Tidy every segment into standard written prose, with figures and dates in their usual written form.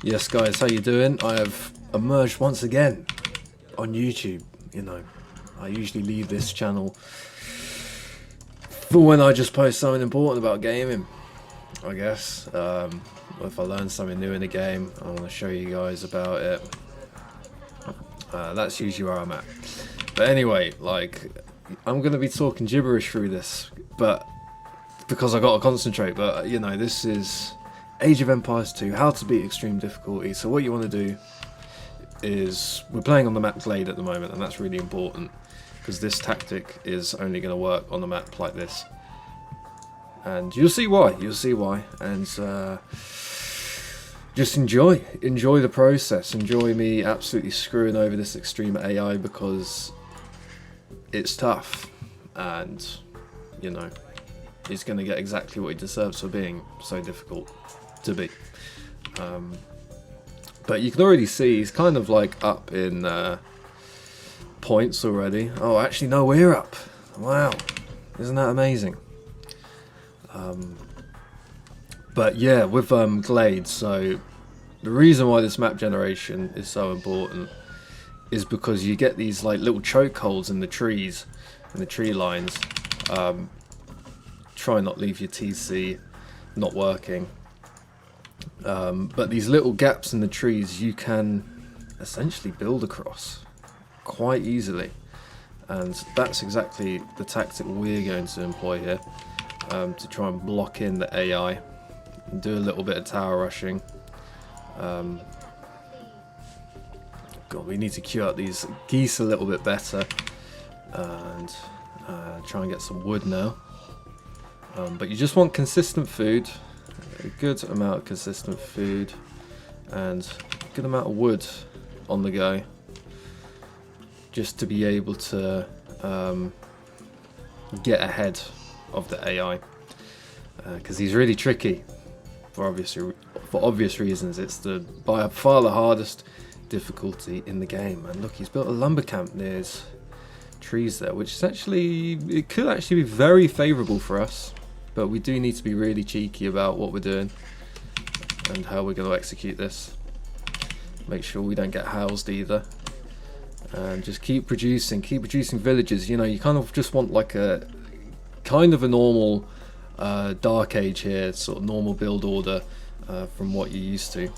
Yes guys, how you doing? I have emerged once again on YouTube. You know, I usually leave this channel for when I just post something important about gaming, I guess. If I learn something new in a game, I want to show you guys about it. That's usually where I'm at. But anyway, like, I'm going to be talking gibberish through this, but because I got to concentrate. But you know, this is Age of Empires 2, how to beat extreme difficulty. So what you want to do is, we're playing on the map Glade at the moment, and that's really important because this tactic is only going to work on a map like this, and you'll see why. And just enjoy the process, enjoy me absolutely screwing over this extreme AI, because it's tough, and you know, he's going to get exactly what he deserves for being so difficult to beat. But you can already see he's kind of like up in points already. Oh, actually no, we're up. Wow, isn't that amazing? But yeah, with Glade, so the reason why this map generation is so important is because you get these like little choke holes in the trees, in the tree lines. Try not leave your TC not working. But these little gaps in the trees you can essentially build across quite easily, and that's exactly the tactic we're going to employ here, to try and block in the AI and do a little bit of tower rushing. God, we need to queue out these geese a little bit better, and try and get some wood now. But you just want consistent food, a good amount of consistent food, and a good amount of wood on the go, just to be able to get ahead of the AI, because he's really tricky for obvious reasons. It's by far the hardest difficulty in the game. And look, he's built a lumber camp near his trees there, which is actually, it could actually be very favourable for us. But we do need to be really cheeky about what we're doing and how we're going to execute this. Make sure we don't get housed either. And just keep producing villages. You know, you kind of just want like a kind of a normal Dark Age here, sort of normal build order from what you're used to.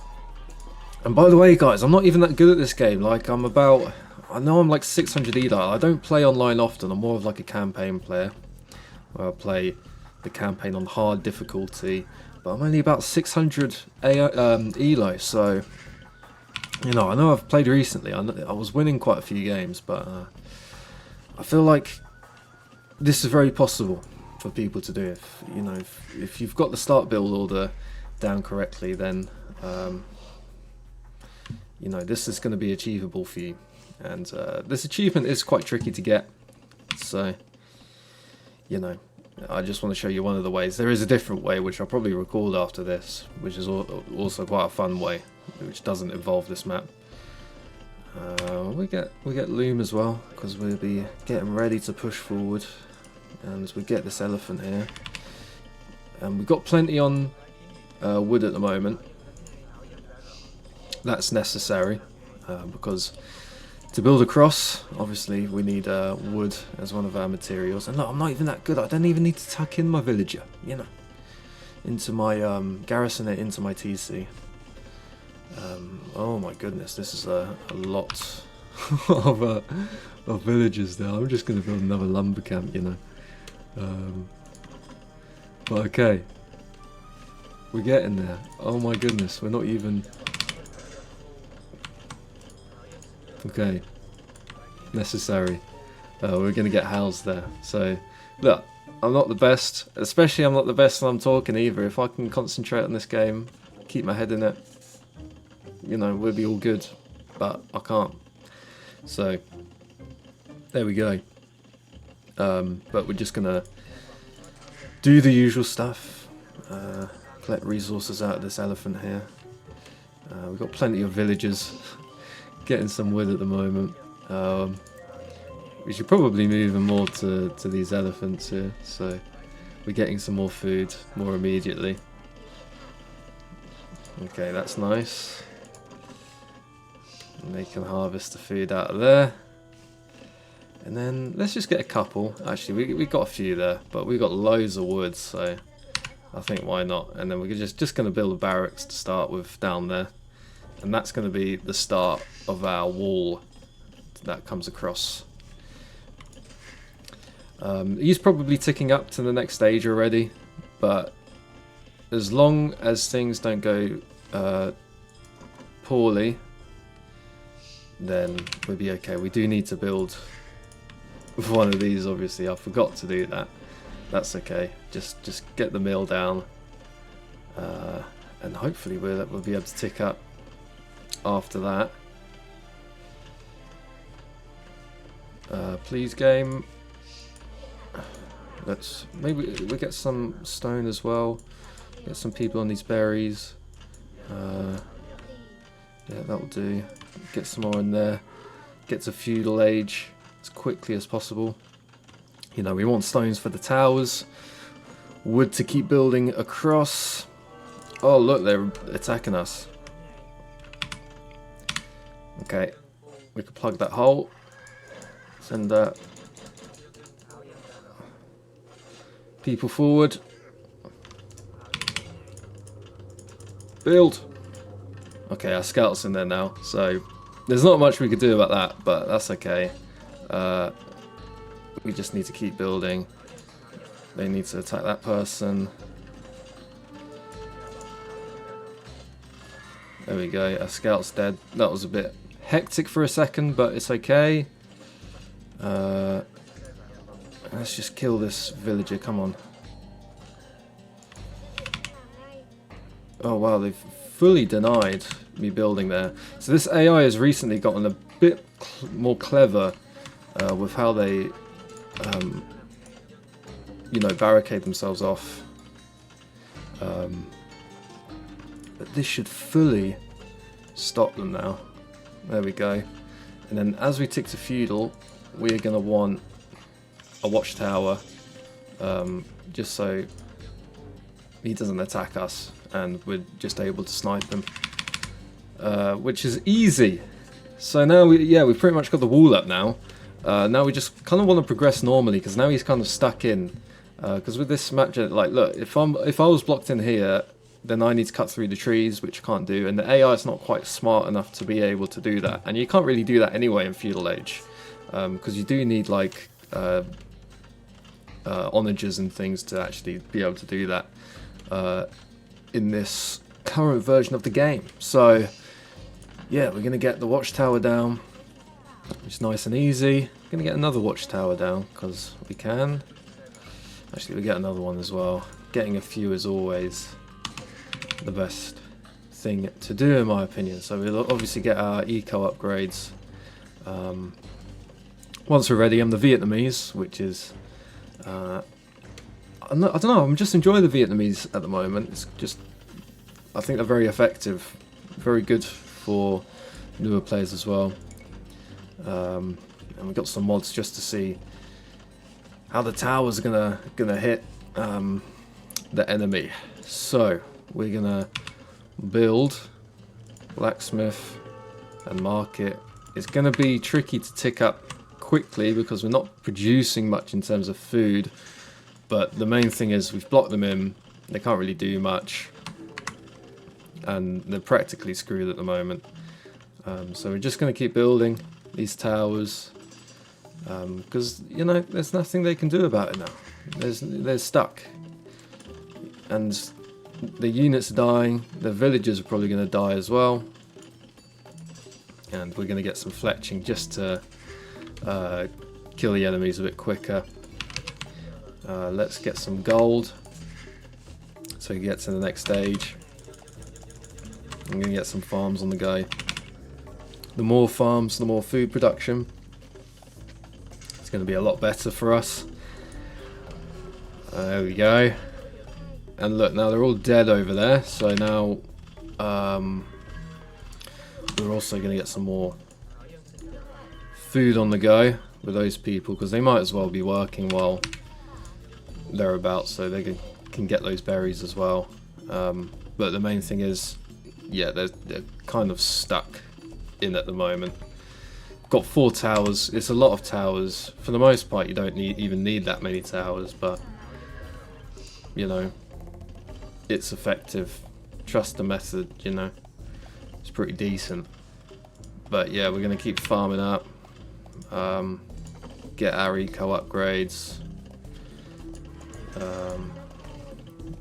And by the way, guys, I'm not even that good at this game. Like, I know I'm like 600 Eli. I don't play online often. I'm more of like a campaign player, where I play the campaign on hard difficulty, but I'm only about 600 Elo, so you know, I know I've played recently. I was winning quite a few games, but I feel like this is very possible for people to do. If you know, if you've got the start build order down correctly, then you know, this is going to be achievable for you. And this achievement is quite tricky to get, so you know, I just want to show you one of the ways. There is a different way, which I'll probably record after this, which is also quite a fun way, which doesn't involve this map. We get loom as well, because we'll be getting ready to push forward, and we get this elephant here, and we've got plenty on wood at the moment. That's necessary, because to build a cross, obviously, we need wood as one of our materials. And look, I'm not even that good. I don't even need to tuck in my villager, you know, into my garrison it into my TC. Oh my goodness, this is a lot of villagers now. I'm just going to build another lumber camp, you know. But okay, we're getting there. Oh my goodness, we're not even... Okay, necessary. We're going to get housed there. So, look, I'm not the best. Especially I'm not the best when I'm talking either. If I can concentrate on this game, keep my head in it, you know, we'll be all good. But I can't. So, there we go. But we're just going to do the usual stuff. Collect resources out of this elephant here. We've got plenty of villagers. Getting some wood at the moment. We should probably move them more to these elephants here, so we're getting some more food more immediately. Okay, that's nice. And they can harvest the food out of there. And then let's just get a couple. Actually, we got a few there, but we got loads of wood, so I think why not? And then we're just going to build a barracks to start with down there. And that's going to be the start of our wall that comes across. He's probably ticking up to the next stage already, but as long as things don't go poorly, then we'll be okay. We do need to build one of these, obviously. I forgot to do that. That's okay. Just get the mill down, and hopefully we'll be able to tick up after that. Please, game. Maybe we get some stone as well. Get some people on these berries. Yeah, that'll do. Get some more in there. Get to feudal age as quickly as possible. You know, we want stones for the towers. Wood to keep building across. Oh, look, they're attacking us. Okay, we can plug that hole. Send people forward. Build. Okay, our scout's in there now, so there's not much we could do about that, but that's okay. We just need to keep building. They need to attack that person. There we go, our scout's dead. That was a bit hectic for a second, but it's okay. Let's just kill this villager, come on. Oh wow, they've fully denied me building there. So this AI has recently gotten a bit more clever with how they, you know, barricade themselves off. But this should fully stop them now. There we go. And then as we tick to feudal, we are going to want a watchtower, just so he doesn't attack us and we're just able to snipe him, which is easy. So now we've pretty much got the wall up now. Now we just kind of want to progress normally, because now he's kind of stuck in. Because with this match, like, look, if I was blocked in here, then I need to cut through the trees, which I can't do, and the AI is not quite smart enough to be able to do that. And you can't really do that anyway in feudal age, because you do need like onagers and things to actually be able to do that in this current version of the game. So yeah, we're gonna get the watchtower down, which is nice and easy. We're gonna get another watchtower down because we can. Actually, we get another one as well. Getting a few is always the best thing to do, in my opinion. So we'll obviously get our eco upgrades once we're ready. I'm the Vietnamese, which is I don't know, I'm just enjoying the Vietnamese at the moment. It's just, I think they're very effective, very good for newer players as well. And we've got some mods just to see how the towers are gonna hit the enemy. So we're gonna build blacksmith and market. It's gonna be tricky to tick up quickly because we're not producing much in terms of food, but the main thing is we've blocked them in. They can't really do much, and they're practically screwed at the moment. So we're just going to keep building these towers, because you know, there's nothing they can do about it now. They're stuck, and the units are dying. The villagers are probably going to die as well, and we're going to get some fletching just to kill the enemies a bit quicker. Let's get some gold so we get to the next stage. I'm going to get some farms on the go. The more farms, the more food production. It's going to be a lot better for us. There we go. And look, now they're all dead over there. So now we're also going to get some more food on the go with those people, because they might as well be working while they're about, so they can get those berries as well. But the main thing is, yeah, they're kind of stuck in at the moment. Got 4 towers. It's a lot of towers. For the most part, you don't even need that many towers, but you know, it's effective. Trust the method, you know. It's pretty decent. But yeah, we're gonna keep farming up. Get our eco upgrades.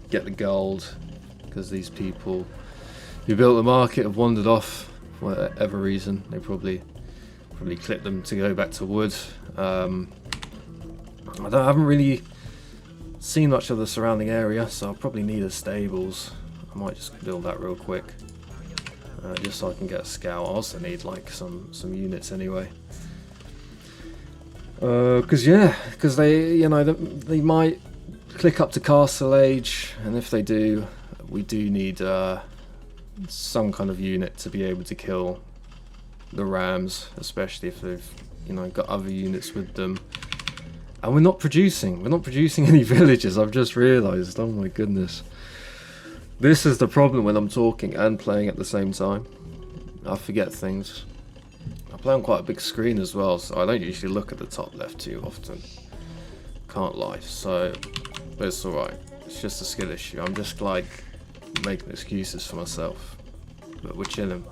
Get the gold, because these people who built the market have wandered off for whatever reason. They probably clipped them to go back to wood. I haven't really seen much of the surrounding area, so I'll probably need a stables. I might just build that real quick, just so I can get a scout. I also need like some units anyway. Because they, you know, they might click up to Castle Age, and if they do, we do need some kind of unit to be able to kill the rams, especially if they've, you know, got other units with them. And we're not producing any villagers. I've just realised. Oh my goodness, this is the problem when I'm talking and playing at the same time. I forget things. I play on quite a big screen as well, so I don't usually look at the top left too often. Can't lie. So, but it's alright. It's just a skill issue. I'm just like making excuses for myself. But we're chilling.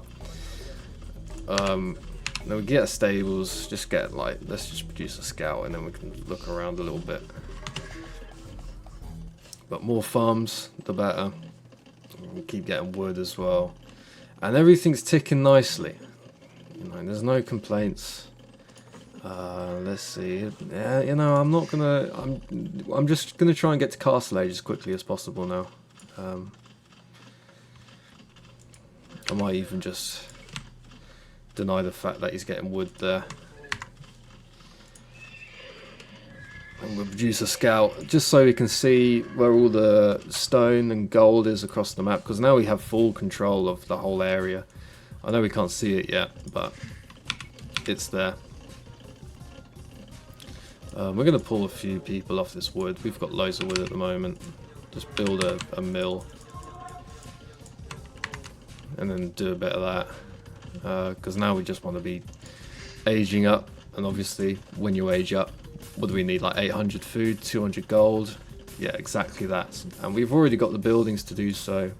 Then we get stables. Just get like, let's just produce a scout, and then we can look around a little bit. But more farms, the better. We keep getting wood as well, and everything's ticking nicely. You know, there's no complaints. Let's see. Yeah, you know, I'm just gonna try and get to Castle Age as quickly as possible now. I might even just deny the fact that he's getting wood there. And we'll produce a scout just so we can see where all the stone and gold is across the map, because now we have full control of the whole area. I know we can't see it yet, but it's there. We're going to pull a few people off this wood. We've got loads of wood at the moment. Just build a mill. And then do a bit of that. Because now we just want to be aging up. And obviously, when you age up, what do we need? Like 800 food, 200 gold? Yeah, exactly that. And we've already got the buildings to do so.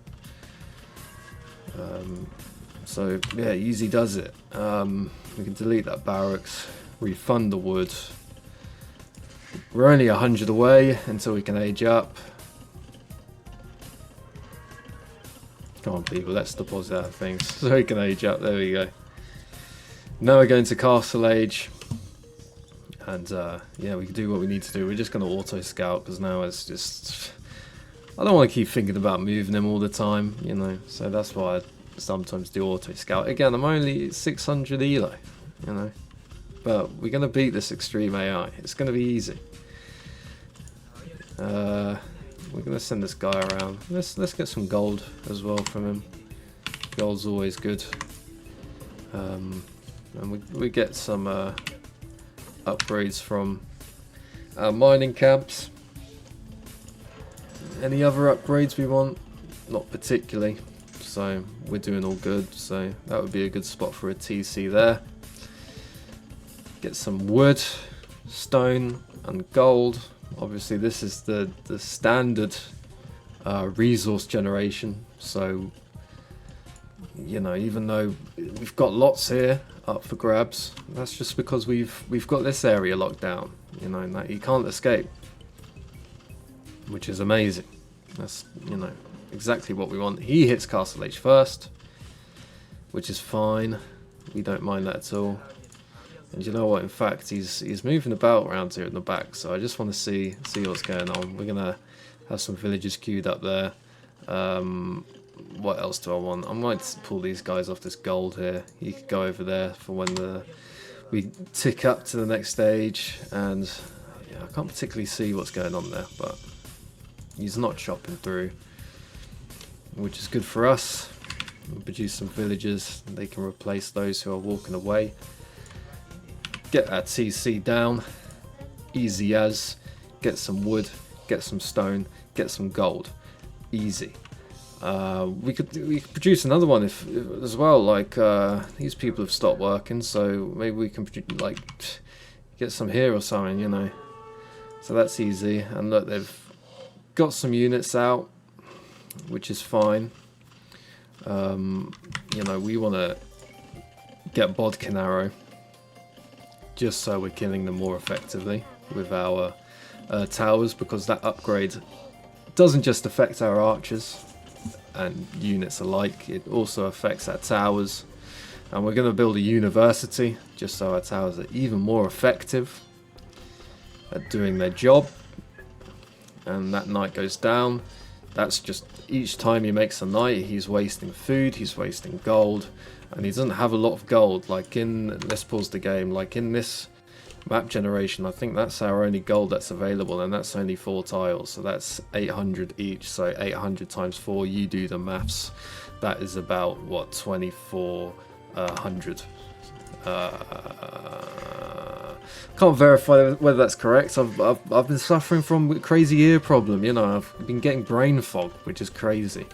So, yeah, easy does it. We can delete that barracks. Refund the wood. We're only 100 away until we can age up. Come on, people, let's deposit our things so we can age up. There we go. Now we're going to Castle Age. And, yeah, we can do what we need to do. We're just going to auto-scout, because now it's just... I don't want to keep thinking about moving him all the time, you know. So that's why I sometimes do auto-scout. Again, I'm only 600 elo, you know. But we're going to beat this extreme AI. It's going to be easy. We're going to send this guy around. Let's get some gold as well from him. Gold's always good. And we get some upgrades from our mining camps. Any other upgrades we want? Not particularly. So we're doing all good. So that would be a good spot for a TC there. Get some wood, stone and gold. Obviously this is the standard resource generation, so you know, even though we've got lots here up for grabs, that's just because we've got this area locked down, you know, and that you can't escape, which is amazing. That's, you know, exactly what we want. He hits Castle Age first, which is fine. We don't mind that at all. And you know what? In fact, he's moving about around here in the back, so I just want to see what's going on. We're gonna have some villagers queued up there. What else do I want? I might pull these guys off this gold here. You could go over there for when we tick up to the next stage. And yeah, I can't particularly see what's going on there, but he's not chopping through, which is good for us. We'll produce some villagers. They can replace those who are walking away. Get our TC down, easy as. Get some wood, get some stone, get some gold, easy. We could produce another one if as well. Like these people have stopped working, so maybe we can like get some here or something, you know. So that's easy. And look, they've got some units out, which is fine. You know, we want to get Bodkin Arrow just so we're killing them more effectively with our towers, because that upgrade doesn't just affect our archers and units alike, it also affects our towers. And we're going to build a university just so our towers are even more effective at doing their job. And that knight goes down. That's just each time he makes a knight, he's wasting food, he's wasting gold, and he doesn't have a lot of gold. Like in, let's pause the game, like in this map generation, I think that's our only gold that's available, and that's only 4 tiles, so that's 800 each. So 800 times 4, you do the maths, that is about what, 2400. Can't verify whether that's correct. I've been suffering from a crazy ear problem, you know. I've been getting brain fog, which is crazy.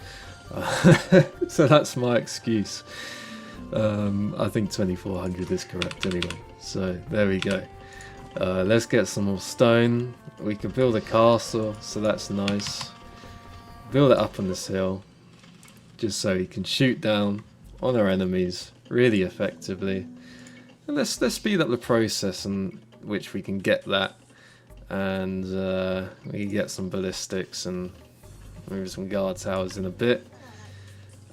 So that's my excuse. I think 2400 is correct anyway. So there we go. Let's get some more stone. We can build a castle, so that's nice. Build it up on this hill, just so he can shoot down on our enemies really effectively. And let's speed up the process in which we can get that, and we can get some ballistics and maybe some guard towers in a bit.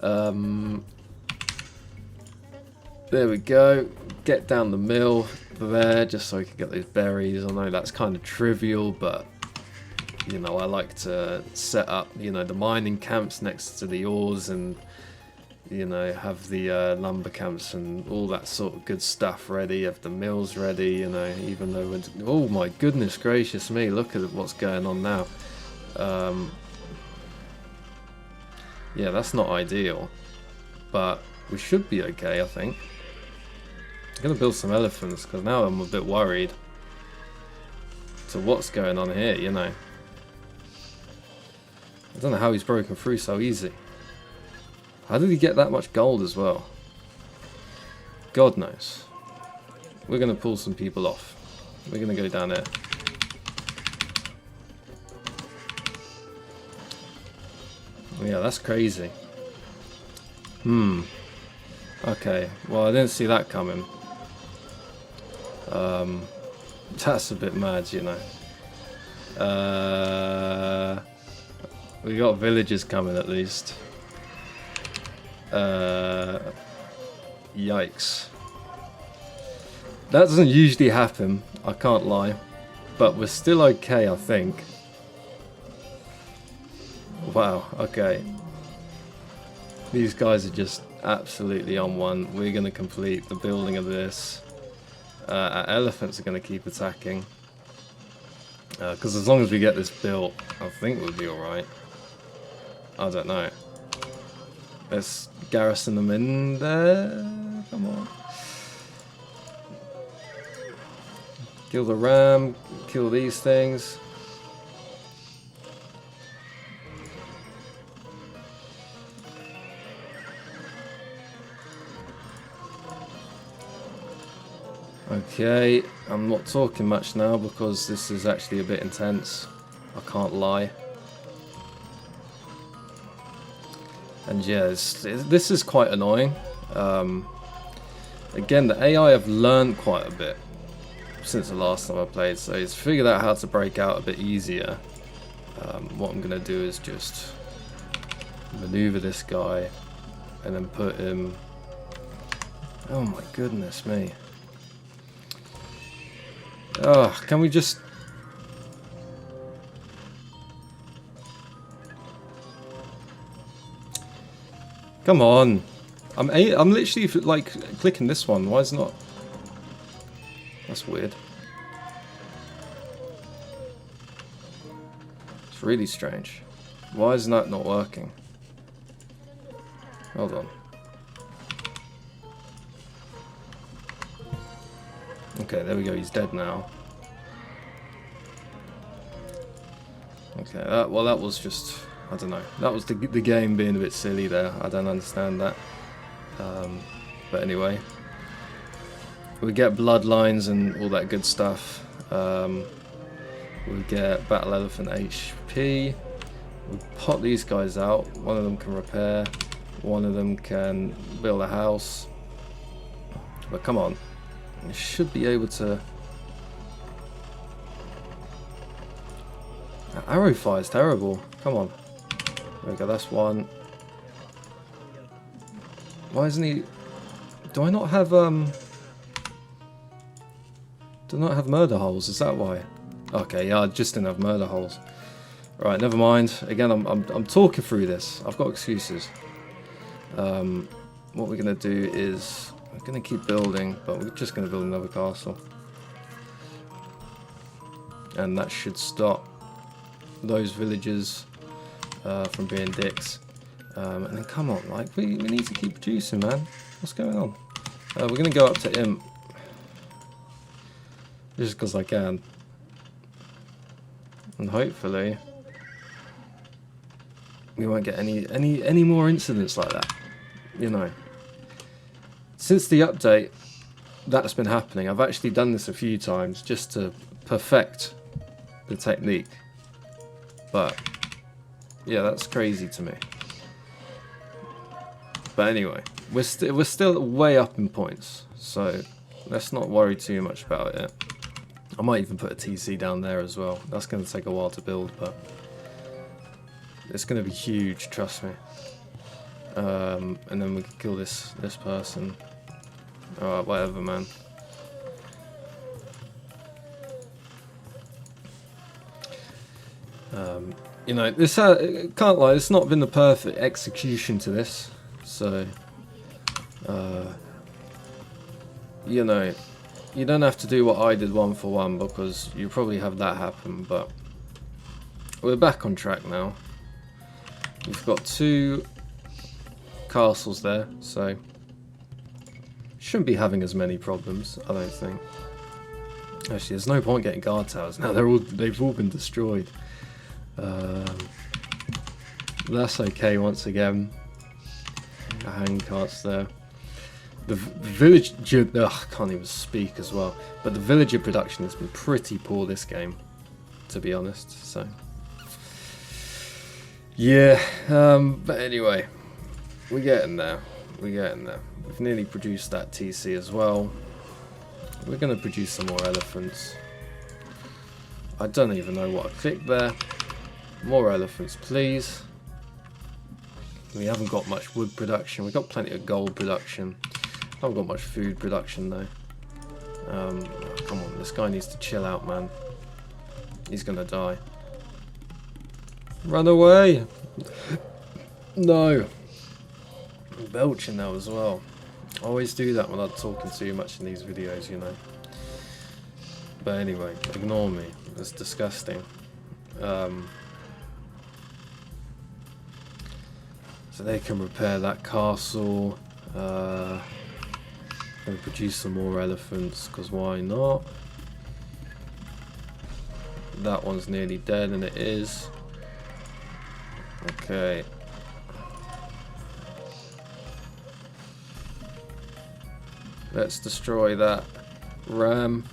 There we go. Get down the mill there just so we can get those berries. I know that's kind of trivial, but you know, I like to set up, you know, the mining camps next to the ores, and you know, have the lumber camps and all that sort of good stuff ready, have the mills ready, you know, even though we're, oh my goodness gracious me, look at what's going on now. Yeah, that's not ideal, but we should be okay, I think. I'm going to build some elephants, because now I'm a bit worried to what's going on here, you know. I don't know how he's broken through so easy. How did he get that much gold as well? God knows. We're going to pull some people off. We're going to go down there. Yeah, that's crazy. Okay, well I didn't see that coming. That's a bit mad, you know. We got villagers coming at least. Yikes. That doesn't usually happen, I can't lie. But we're still okay, I think. Wow, okay. These guys are just absolutely on one. We're going to complete the building of this. Our elephants are going to keep attacking. Because as long as we get this built, I think we'll be alright. I don't know. Let's garrison them in there. Come on. Kill the ram. Kill these things. Okay, I'm not talking much now because this is actually a bit intense. I can't lie. And yeah, this is quite annoying. Again, the AI have learned quite a bit since the last time I played, so it's figured out how to break out a bit easier. What I'm going to do is just maneuver this guy and then put him... Oh my goodness me. Oh, can we just... Come on. I'm literally like clicking this one. Why is it not? That's weird. It's really strange. Why is that not working? Hold on. Okay, there we go. He's dead now. Okay, well that was just I don't know. That was the game being a bit silly there. I don't understand that. But anyway, we get bloodlines and all that good stuff. We get battle elephant HP. We pop these guys out. One of them can repair. One of them can build a house. But come on, we should be able to. That arrow fire is terrible. Come on. There we go. That's one. Why isn't he? Do I not have Do I not have murder holes? Is that why? Okay, yeah, I just didn't have murder holes. Right, never mind. Again, I'm talking through this. I've got excuses. What we're gonna do is we're gonna keep building, but we're just gonna build another castle, and that should stop those villagers from being dicks. And then come on, like we need to keep producing, man. What's going on? We're gonna go up to imp just because I can, and hopefully we won't get any more incidents like that. You know, since the update, that's been happening. I've actually done this a few times just to perfect the technique. But yeah, that's crazy to me. But anyway, we're still way up in points, so let's not worry too much about it. I might even put a TC down there as well. That's going to take a while to build, but it's going to be huge, trust me. And then we can kill this person. Alright, whatever, man. You know, this can't lie, it's not been the perfect execution to this, so you know, you don't have to do what I did 1-for-1 because you probably have that happen, but we're back on track now. We've got 2 castles there, so shouldn't be having as many problems, I don't think. Actually, there's no point getting guard towers now. They've all been destroyed. That's okay. Once again, a hand cart's there. The villager, I can't even speak as well. But the villager production has been pretty poor this game, to be honest. So yeah, but anyway, we're getting there. We're getting there. We've nearly produced that TC as well. We're going to produce some more elephants. I don't even know what I clicked there. More elephants, please. We haven't got much wood production. We've got plenty of gold production. Haven't got much food production though. Come on, this guy needs to chill out, man. He's going to die. Run away! No. I'm belching now as well. I always do that when I'm talking too much in these videos, you know. But anyway, ignore me. It's disgusting. So they can repair that castle. And produce some more elephants, because why not? That one's nearly dead, and it is. Okay. Let's destroy that ram.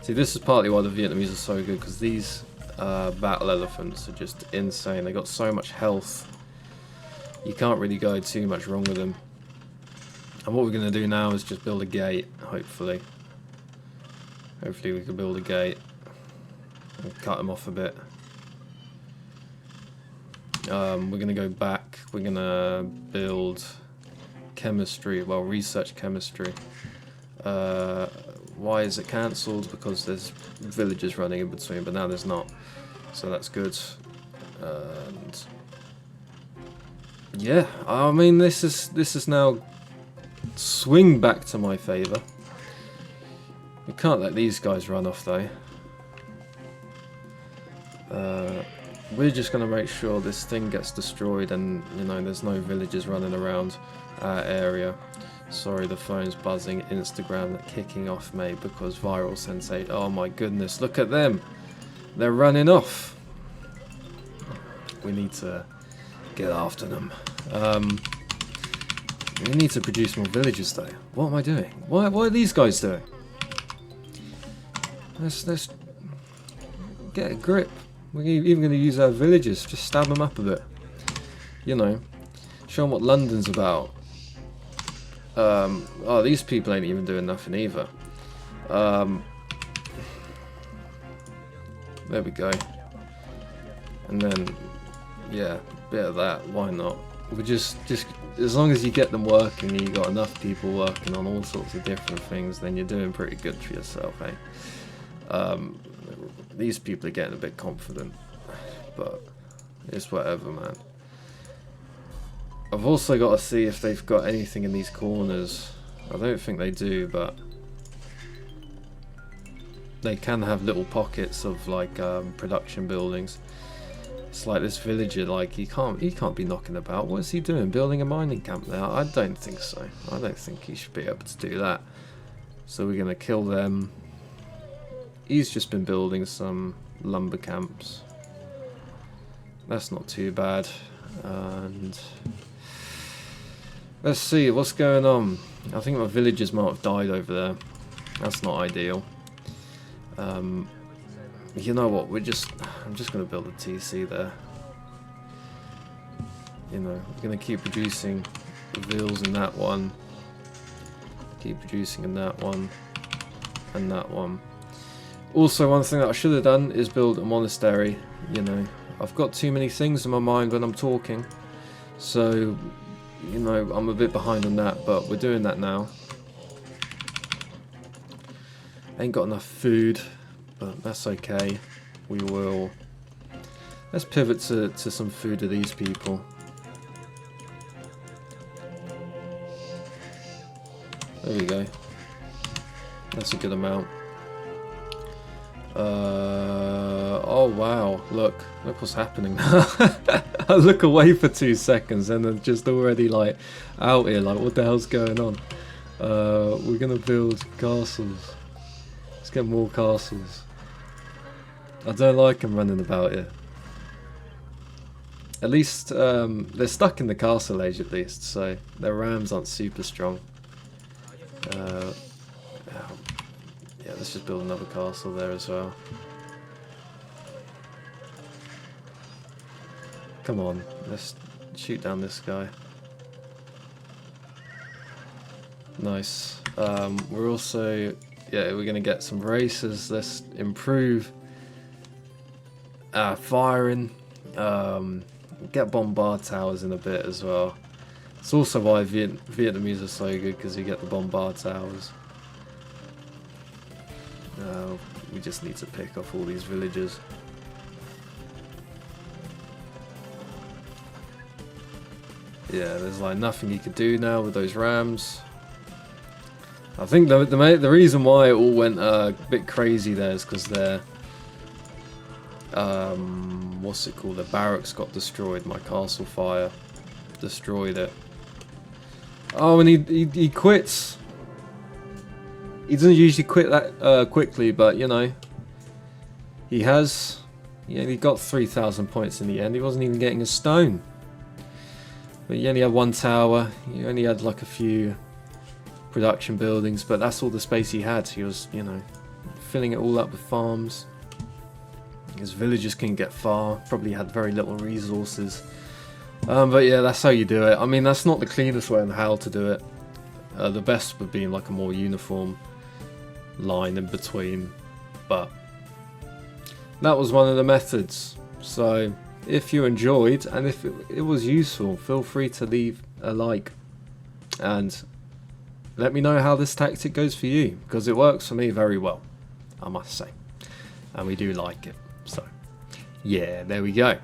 See, this is partly why the Vietnamese are so good, because these battle elephants are just insane. They got so much health. You can't really go too much wrong with them. And what we're going to do now is just build a gate, hopefully. Hopefully we can build a gate and cut them off a bit. We're going to go back. We're going to build chemistry, well, research chemistry. Why is it cancelled? Because there's villages running in between, but now there's not. So that's good. And yeah, I mean, this is now swing back to my favour. We can't let these guys run off though. We're just going to make sure this thing gets destroyed and, you know, there's no villagers running around our area. Sorry, the phone's buzzing. Instagram kicking off, mate, because Viral Sensei. Oh my goodness, look at them. They're running off. We need to Get after them. We need to produce more villages though. What am I doing? What are these guys doing? Let's get a grip. We're even going to use our villagers. Just stab them up a bit. You know, show them what London's about. Oh, these people ain't even doing nothing either. There we go. And then, yeah, a bit of that. Why not? We just as long as you get them working, and you got enough people working on all sorts of different things, then you're doing pretty good for yourself, eh? These people are getting a bit confident, but it's whatever, man. I've also got to see if they've got anything in these corners. I don't think they do, but they can have little pockets of like production buildings. It's like this villager, like he can't be knocking about. What is he doing? Building a mining camp now? I don't think so. I don't think he should be able to do that. So we're gonna kill them. He's just been building some lumber camps. That's not too bad. And let's see what's going on. I think my villagers might have died over there. That's not ideal. You know what? I'm just going to build a TC there. You know, we're going to keep producing villas in that one. Keep producing in that one. And that one. Also, one thing that I should have done is build a monastery. You know, I've got too many things in my mind when I'm talking. So, you know, I'm a bit behind on that, but we're doing that now. Ain't got enough food, but that's okay. We will. Let's pivot to some food to these people. There we go. That's a good amount. Oh wow, look what's happening now. I look away for 2 seconds and then just already like out here, like what the hell's going on? We're gonna build castles. Let's get more castles. I don't like them running about here. At least they're stuck in the castle age at least, so their rams aren't super strong. Yeah, let's just build another castle there as well. Come on, let's shoot down this guy. Nice. We're also, yeah, we're gonna get some racers. Let's improve firing. Get bombard towers in a bit as well. It's also why Vietnamese are so good, because you get the bombard towers. We just need to pick off all these villagers. Yeah, there's like nothing you could do now with those rams. I think the reason why it all went a bit crazy there is because their what's it called? The barracks got destroyed. My castle fire destroyed it. Oh, and he quits. He doesn't usually quit that quickly, but you know, he has. Yeah, he got 3,000 points in the end. He wasn't even getting a stone. But he only had one tower. He only had like a few production buildings, but that's all the space he had. He was, you know, filling it all up with farms. His villagers couldn't get far. Probably had very little resources. But yeah, that's how you do it. I mean, that's not the cleanest way on how to do it. The best would be like a more uniform line in between, but that was one of the methods. So if you enjoyed and if it was useful, feel free to leave a like and let me know how this tactic goes for you, because it works for me very well, I must say, and we do like it. So yeah, there we go.